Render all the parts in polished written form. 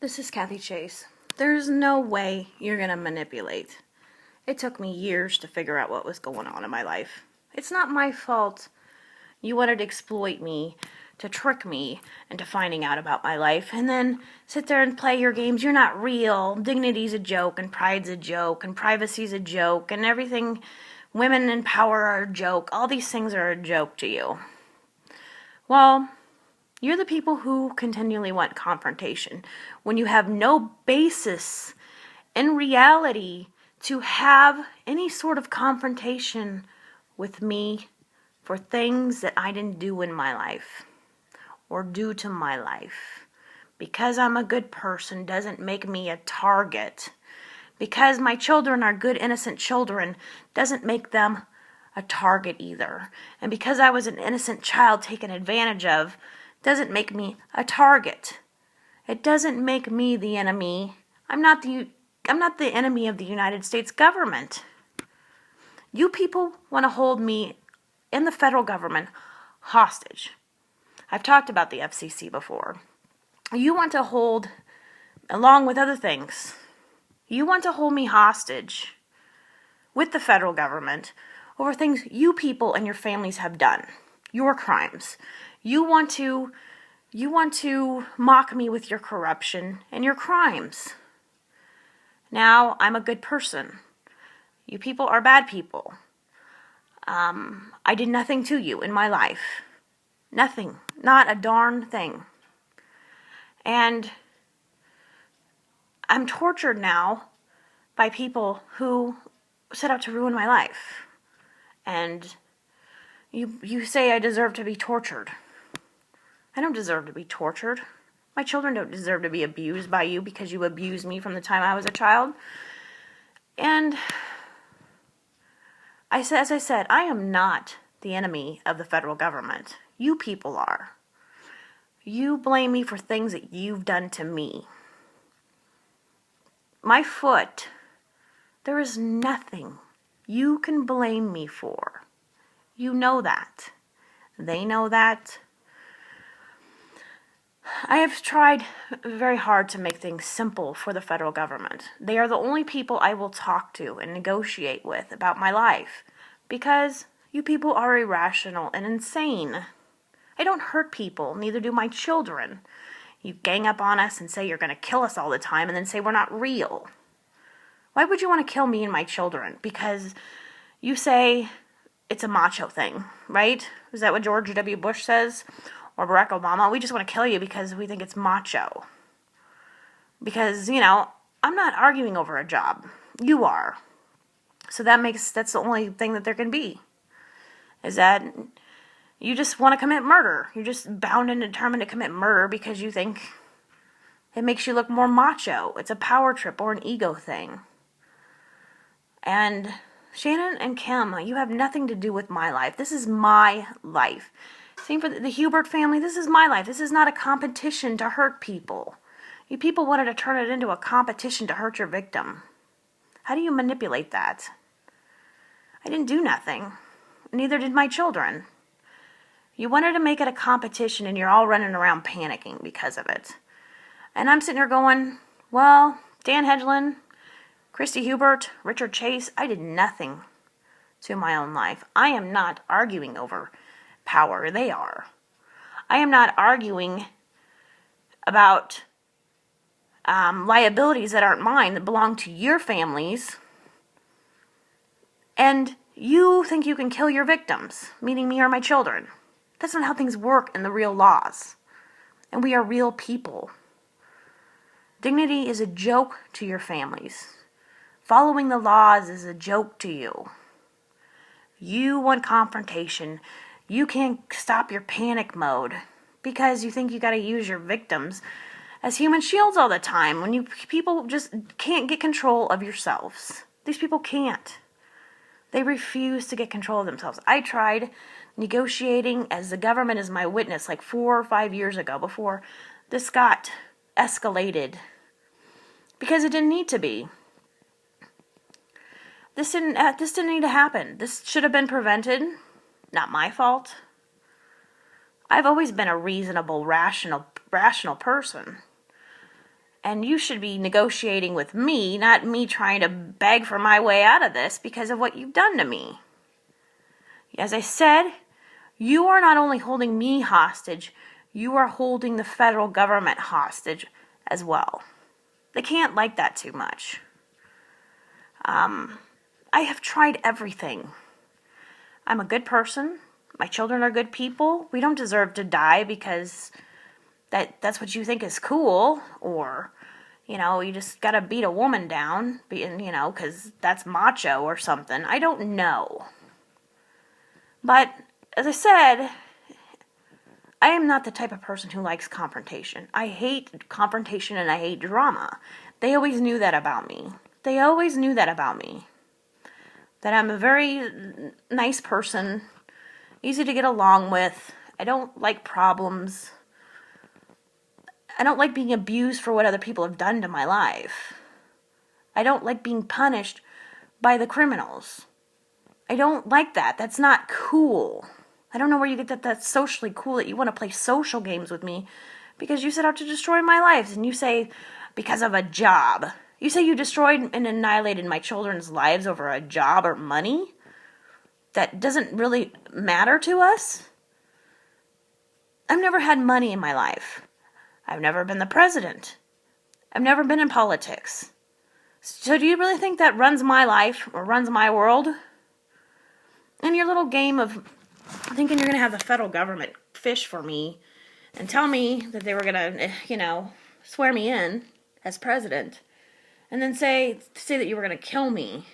This is Kathy Chase. There's no way you're going to manipulate. It took me years to figure out what was going on in my life. It's not my fault you wanted to exploit me, to trick me into finding out about my life, and then sit there and play your games. You're not real. Dignity's a joke, and pride's a joke, and privacy's a joke, and everything, women in power are a joke. All these things are a joke to you. Well, you're the people who continually want confrontation when you have no basis in reality to have any sort of confrontation with me for things that I didn't do in my life or do to my life. Because I'm a good person doesn't make me a target. Because my children are good, innocent children doesn't make them a target either. And because I was an innocent child taken advantage of doesn't make me a target. It doesn't make me the enemy. I'm not the enemy of the United States government. You people want to hold me in the federal government hostage. I've talked about the FCC before. You want to hold, along with other things, you want to hold me hostage with the federal government over things you people and your families have done, your crimes. You want to mock me with your corruption and your crimes. Now, I'm a good person. You people are bad people. I did nothing to you in my life. Nothing. Not a darn thing. And I'm tortured now by people who set out to ruin my life. And you say I deserve to be tortured. I don't deserve to be tortured. My children don't deserve to be abused by you because you abused me from the time I was a child. And as I said, I am not the enemy of the federal government. You people are. You blame me for things that you've done to me. My foot, there is nothing you can blame me for. You know that. They know that. I have tried very hard to make things simple for the federal government. They are the only people I will talk to and negotiate with about my life because you people are irrational and insane. I don't hurt people, neither do my children. You gang up on us and say you're going to kill us all the time and then say we're not real. Why would you want to kill me and my children? Because you say it's a macho thing, right? Is that what George W. Bush says? Or Barack Obama? We just want to kill you because we think it's macho. Because, I'm not arguing over a job. You are. So that's the only thing that there can be. Is that you just want to commit murder. You're just bound and determined to commit murder because you think it makes you look more macho. It's a power trip or an ego thing. And Shannon and Kim, you have nothing to do with my life. This is my life. Same for the Hubert family. This is my life. This is not a competition to hurt people. You people wanted to turn it into a competition to hurt your victim. How do you manipulate that? I didn't do nothing. Neither did my children. You wanted to make it a competition and you're all running around panicking because of it. And I'm sitting here going, well, Dan Hedlund, Christy Hubert, Richard Chase, I did nothing to my own life. I am not arguing over power. They are. I am not arguing about liabilities that aren't mine, that belong to your families. And you think you can kill your victims, meaning me or my children. That's not how things work in the real laws. And we are real people. Dignity is a joke to your families. Following the laws is a joke to you. You want confrontation. You can't stop your panic mode because you think you got to use your victims as human shields all the time when you people just can't get control of yourselves. These people can't. They refuse to get control of themselves. I tried negotiating as the government is my witness like 4 or 5 years ago before this got escalated because it didn't need to be. This didn't need to happen. This should have been prevented. Not my fault. I've always been a reasonable, rational person. And you should be negotiating with me, not me trying to beg for my way out of this because of what you've done to me. As I said, you are not only holding me hostage, you are holding the federal government hostage as well. They can't like that too much. I have tried everything. I'm a good person. My children are good people. We don't deserve to die because that's what you think is cool, or, you just gotta beat a woman down, because that's macho or something. I don't know. But, as I said, I am not the type of person who likes confrontation. I hate confrontation and I hate drama. They always knew that about me. That I'm a very nice person, easy to get along with. I don't like problems. I don't like being abused for what other people have done to my life. I don't like being punished by the criminals. I don't like that. That's not cool. I don't know where you get that that's socially cool, that you want to play social games with me because you set out to destroy my lives, and you say because of a job. You say you destroyed and annihilated my children's lives over a job or money that doesn't really matter to us? I've never had money in my life. I've never been the president. I've never been in politics. So do you really think that runs my life or runs my world? And your little game of thinking you're going to have the federal government fish for me and tell me that they were going to, swear me in as president, and then say that you were going to kill me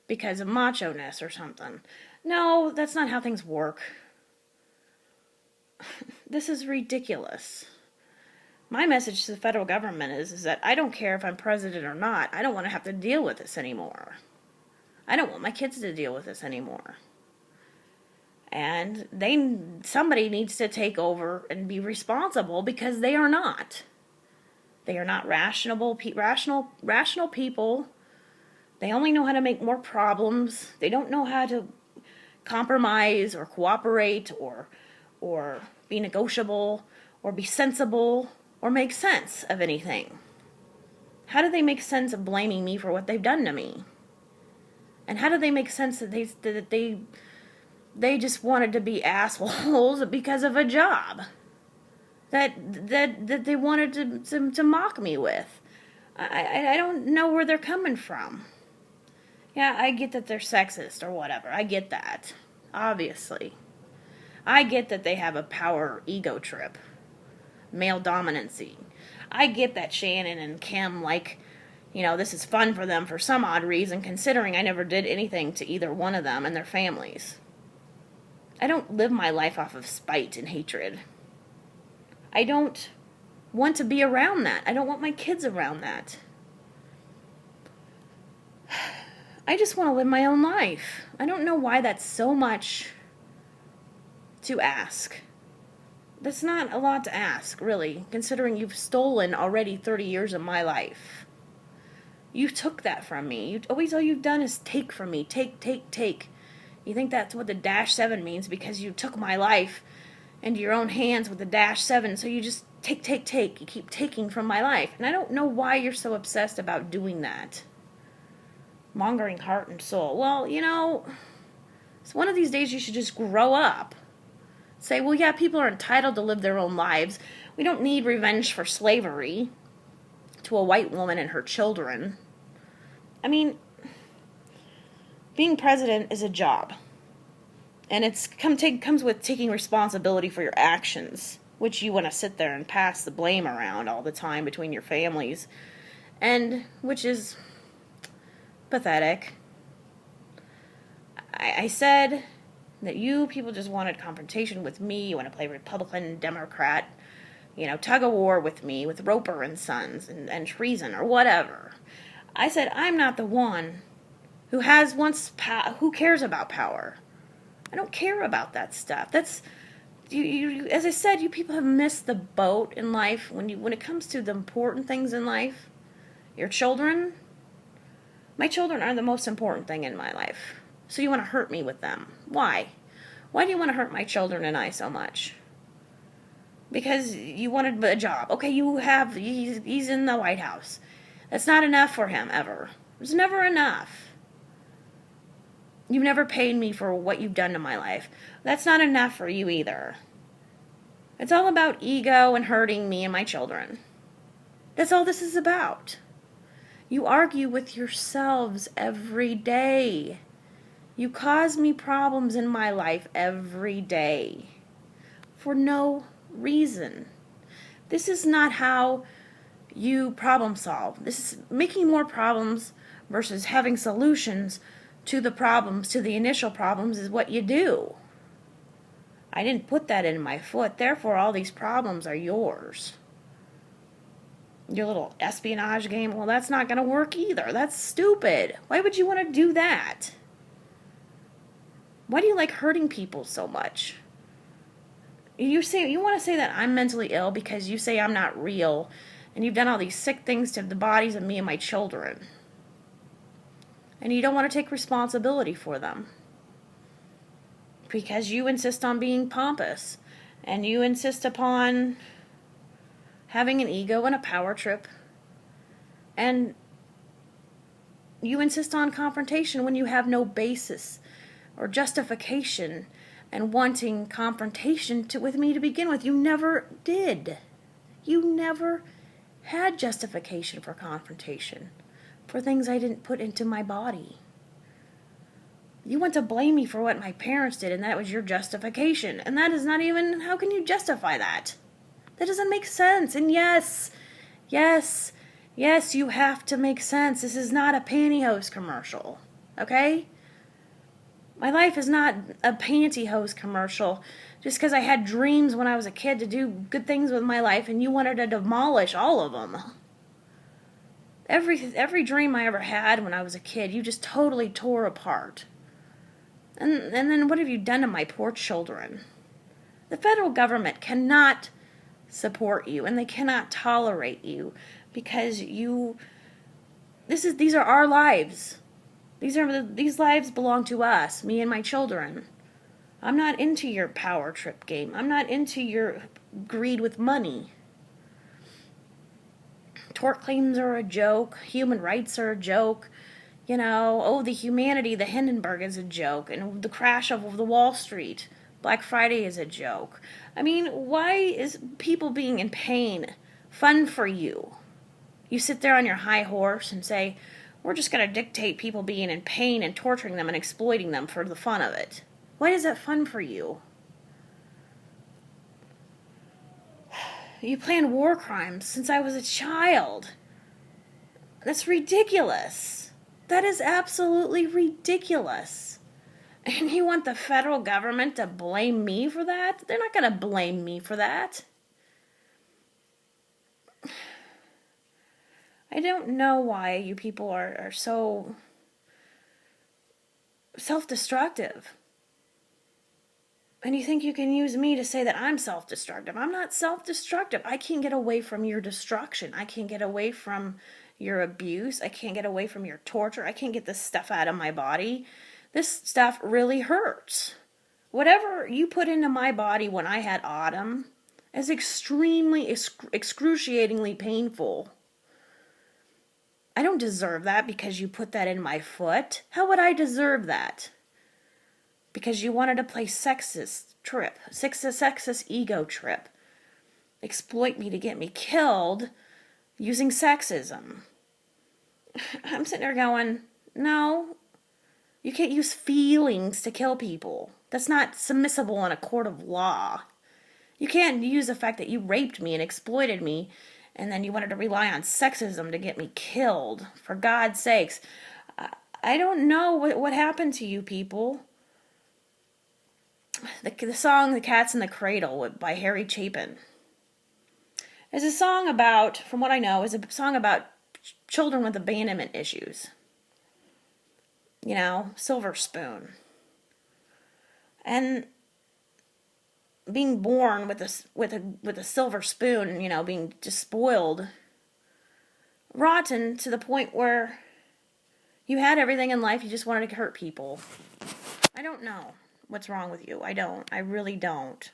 because of macho-ness or something. No, that's not how things work. This is ridiculous. My message to the federal government is that I don't care if I'm president or not. I don't want to have to deal with this anymore. I don't want my kids to deal with this anymore. And somebody needs to take over and be responsible, because they are not. They are not rational people. They only know how to make more problems. They don't know how to compromise or cooperate or be negotiable or be sensible or make sense of anything. How do they make sense of blaming me for what they've done to me? And how do they make sense that they just wanted to be assholes because of a job that they wanted to mock me with? I don't know where they're coming from. Yeah, I get that they're sexist or whatever. I get that, obviously. I get that they have a power ego trip, male dominancy. I get that Shannon and Kim this is fun for them for some odd reason, considering I never did anything to either one of them and their families. I don't live my life off of spite and hatred. I don't want to be around that. I don't want my kids around that. I just want to live my own life. I don't know why that's so much to ask. That's not a lot to ask, really, considering you've stolen already 30 years of my life. You took that from me. All you've done is take from me. Take. You think that's what the -7 means because you took my life into your own hands with the -7, so you just take. You keep taking from my life. And I don't know why you're so obsessed about doing that. Mongering heart and soul. Well, it's one of these days you should just grow up. Say, well, yeah, people are entitled to live their own lives. We don't need revenge for slavery to a white woman and her children. I mean, being president is a job. And it comes with taking responsibility for your actions, which you want to sit there and pass the blame around all the time between your families, and which is pathetic. I said that you people just wanted confrontation with me. You want to play Republican, Democrat, tug of war with me, with Roper and Sons and treason or whatever. I said I'm not the one who who cares about power. I don't care about that stuff. That's you. As I said, you people have missed the boat in life when it comes to the important things in life. Your children. My children are the most important thing in my life. So you want to hurt me with them. Why? Why do you want to hurt my children and I so much? because you wanted a job. Okay, he's in the White House. That's not enough for him ever. It's never enough. You've never paid me for what you've done to my life. That's not enough for you either. It's all about ego and hurting me and my children. That's all this is about. You argue with yourselves every day. You cause me problems in my life every day for no reason. This is not how you problem solve. This is making more problems versus having solutions to the problems, to the initial problems, is what you do. I didn't put that in my foot, therefore all these problems are yours. Your little espionage game, well, that's not going to work either. That's stupid. Why would you want to do that? Why do you like hurting people so much? You want to say that I'm mentally ill because you say I'm not real, and you've done all these sick things to the bodies of me and my children. And you don't want to take responsibility for them. Because you insist on being pompous. And you insist upon having an ego and a power trip. And you insist on confrontation when you have no basis or justification and wanting confrontation with me to begin with. You never did. You never had justification for confrontation for things I didn't put into my body. You want to blame me for what my parents did, and that was your justification. And that is not even, how can you justify that? That doesn't make sense. And yes, you have to make sense. This is not a pantyhose commercial, okay? My life is not a pantyhose commercial just because I had dreams when I was a kid to do good things with my life, and you wanted to demolish all of them. Every dream I ever had when I was a kid, you just totally tore apart. And then what have you done to my poor children? The federal government cannot support you, and they cannot tolerate you because these are our lives. These lives belong to us, me and my children. I'm not into your power trip game. I'm not into your greed with money. Tort claims are a joke. Human rights are a joke. The humanity, the Hindenburg is a joke. And the crash of the Wall Street, Black Friday is a joke. I mean, why is people being in pain fun for you? You sit there on your high horse and say, we're just going to dictate people being in pain and torturing them and exploiting them for the fun of it. Why is that fun for you? You plan war crimes since I was a child. That's ridiculous. That is absolutely ridiculous. And you want the federal government to blame me for that? They're not going to blame me for that. I don't know why you people are so self-destructive. And you think you can use me to say that I'm self-destructive. I'm not self-destructive. I can't get away from your destruction. I can't get away from your abuse. I can't get away from your torture. I can't get this stuff out of my body. This stuff really hurts. Whatever you put into my body when I had autumn is extremely, excruciatingly painful. I don't deserve that because you put that in my foot. How would I deserve that? Because you wanted to play sexist ego trip. Exploit me to get me killed using sexism. I'm sitting there going, no, you can't use feelings to kill people. That's not submissible in a court of law. You can't use the fact that you raped me and exploited me and then you wanted to rely on sexism to get me killed. For God's sakes. I don't know what happened to you people. The song The Cat's in the Cradle by Harry Chapin is a song about, from what I know, is a song about children with abandonment issues. Silver spoon. And being born with a silver spoon, being just spoiled, rotten to the point where you had everything in life, you just wanted to hurt people. I don't know what's wrong with you. I don't. I really don't.